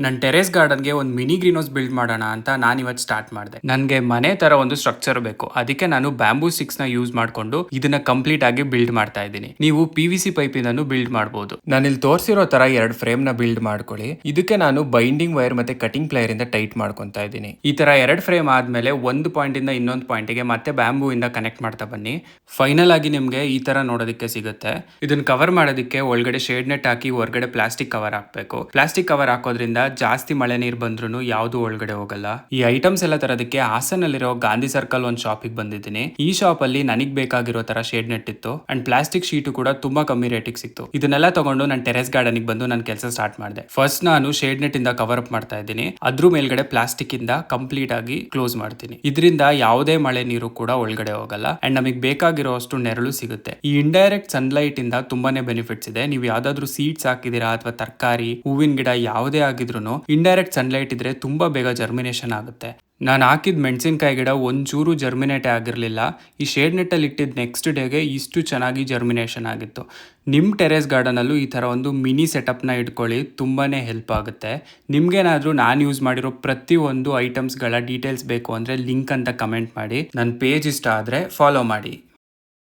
ನನ್ನ ಟೆರೇಸ್ ಗಾರ್ಡನ್ಗೆ ಒಂದು mini green house build ಮಾಡೋಣ ಅಂತ ನಾನು ಇವತ್ತು ಸ್ಟಾರ್ಟ್ ಮಾಡಿದೆ. ನನಗೆ ಮನೆ ತರ ಒಂದು ಸ್ಟ್ರಕ್ಚರ್ ಬೇಕು. ಅದಕ್ಕೆ ನಾನು ಬ್ಯಾಂಬೂ ಸ್ಟಿಕ್ಸ್ ನ ಯೂಸ್ ಮಾಡಿಕೊಂಡು ಇದನ್ನ ಕಂಪ್ಲೀಟ್ ಆಗಿ ಬಿಲ್ಡ್ ಮಾಡ್ತಾ ಇದ್ದೀನಿ. ನೀವು PVC ಪೈಪ್ ಇಂದನೂ ಬಿಲ್ಡ್ ಮಾಡಬಹುದು. ನಾನು ಇಲ್ಲಿ ತೋರಿಸಿರೋ ತರ ಎರಡು ಫ್ರೇಮ್ ನ ಬಿಲ್ಡ್ ಮಾಡ್ಕೊಳ್ಳಿ. ಇದಕ್ಕೆ ನಾನು ಬೈಂಡಿಂಗ್ ವೈರ್ ಮತ್ತೆ ಕಟಿಂಗ್ ಪ್ಲೇಯರ್ ಇಂದ ಟೈಟ್ ಮಾಡ್ಕೊಂತಾ ಇದ್ದೀನಿ. ಈ ತರ ಎರಡು ಫ್ರೇಮ್ ಆದ್ಮೇಲೆ ಒಂದು ಪಾಯಿಂಟ್ ಇಂದ ಇನ್ನೊಂದು ಪಾಯಿಂಟ್ ಗೆ ಮತ್ತೆ ಬ್ಯಾಂಬೂ ಇಂದ ಕನೆಕ್ಟ್ ಮಾಡ್ತಾ ಬನ್ನಿ. ಫೈನಲ್ ಆಗಿ ನಿಮ್ಗೆ ಈ ತರ ನೋಡೋದಕ್ಕೆ ಸಿಗುತ್ತೆ. ಇದನ್ನ ಕವರ್ ಮಾಡೋದಕ್ಕೆ ಒಳಗಡೆ ಶೇಡ್ ನೆಟ್ ಹಾಕಿ ಹೊರಗಡೆ ಪ್ಲಾಸ್ಟಿಕ್ ಕವರ್ ಹಾಕಬೇಕು. ಪ್ಲಾಸ್ಟಿಕ್ ಕವರ್ ಹಾಕೋದ್ರಿಂದ ಜಾಸ್ತಿ ಮಳೆ ನೀರು ಬಂದ್ರೂ ಯಾವ್ದು ಒಳಗಡೆ ಹೋಗಲ್ಲ. ಈ ಐಟಮ್ಸ್ ಎಲ್ಲ ತರೋದಕ್ಕೆ ಹಾಸನಲ್ಲಿರೋ ಗಾಂಧಿ ಸರ್ಕಲ್ ಒಂದು ಶಾಪಿಗೆ ಬಂದಿದ್ದೀನಿ. ಈ ಶಾಪ್ ಅಲ್ಲಿ ನನಗ್ ಬೇಕಾಗಿರೋ ತರ ಶೇಡ್ ನೆಟ್ ಇತ್ತು ಅಂಡ್ ಪ್ಲಾಸ್ಟಿಕ್ ಶೀಟ್ ಕೂಡ ತುಂಬಾ ಕಮ್ಮಿ ರೇಟಿಗೆ ಸಿಕ್ತು. ಇದನ್ನೆಲ್ಲ ತಗೊಂಡು ನಾನು ಟೆರೆಸ್ ಗಾರ್ಡನ್ ಬಂದು ನನ್ನ ಕೆಲಸ ಸ್ಟಾರ್ಟ್ ಮಾಡಿದೆ. ಫಸ್ಟ್ ನಾನು ಶೇಡ್ ನೆಟ್ ಇಂದ ಕವರ್ ಅಪ್ ಮಾಡ್ತಾ ಇದ್ದೀನಿ. ಅದ್ರ ಮೇಲ್ಗಡೆ ಪ್ಲಾಸ್ಟಿಕ್ ಇಂದ ಕಂಪ್ಲೀಟ್ ಆಗಿ ಕ್ಲೋಸ್ ಮಾಡ್ತೀನಿ. ಇದರಿಂದ ಯಾವುದೇ ಮಳೆ ನೀರು ಕೂಡ ಒಳಗಡೆ ಹೋಗಲ್ಲ ಅಂಡ್ ನಮಗೆ ಬೇಕಾಗಿರೋ ಅಷ್ಟು ನೆರಳು ಸಿಗುತ್ತೆ. ಈ ಇಂಡೈರೆಕ್ಟ್ ಸನ್ಲೈಟ್ ಇಂದ ತುಂಬಾನೇ ಬೆನಿಫಿಟ್ಸ್ ಇದೆ. ನೀವು ಯಾವ್ದಾದ್ರು ಸೀಡ್ಸ್ ಹಾಕಿದೀರಾ ಅಥವಾ ತರಕಾರಿ, ಹೂವಿನ ಗಿಡ ಯಾವುದೇ ಆಗಿದ್ರು ಇಂಡೈರೆಕ್ಟ್ ಸನ್ಲೈಟ್ ಇದ್ರೆ ತುಂಬಾ ಬೇಗ ಜರ್ಮಿನೇಷನ್ ಆಗುತ್ತೆ. ನಾನು ಹಾಕಿದ ಮೆಣಸಿನಕಾಯಿ ಗಿಡ ಒಂಚೂರು ಜರ್ಮಿನೇಟೇ ಆಗಿರಲಿಲ್ಲ. ಈ ಶೇಡ್ ನೆಟ್ಟಲ್ಲಿ ಇಟ್ಟಿದ್ದ ನೆಕ್ಸ್ಟ್ ಡೇಗೆ ಇಷ್ಟು ಚೆನ್ನಾಗಿ ಜರ್ಮಿನೇಷನ್ ಆಗಿತ್ತು. ನಿಮ್ಮ ಟೆರೇಸ್ ಗಾರ್ಡನಲ್ಲೂ ಈ ಥರ ಒಂದು ಮಿನಿ ಸೆಟಪ್ನ ಇಟ್ಕೊಳ್ಳಿ, ತುಂಬಾ ಹೆಲ್ಪ್ ಆಗುತ್ತೆ. ನಿಮ್ಗೇನಾದರೂ ನಾನು ಯೂಸ್ ಮಾಡಿರೋ ಪ್ರತಿಯೊಂದು ಐಟಮ್ಸ್ಗಳ ಡೀಟೇಲ್ಸ್ ಬೇಕು ಅಂದರೆ ಲಿಂಕ್ ಅಂತ ಕಮೆಂಟ್ ಮಾಡಿ. ನನ್ನ ಪೇಜ್ ಇಷ್ಟ ಆದರೆ ಫಾಲೋ ಮಾಡಿ.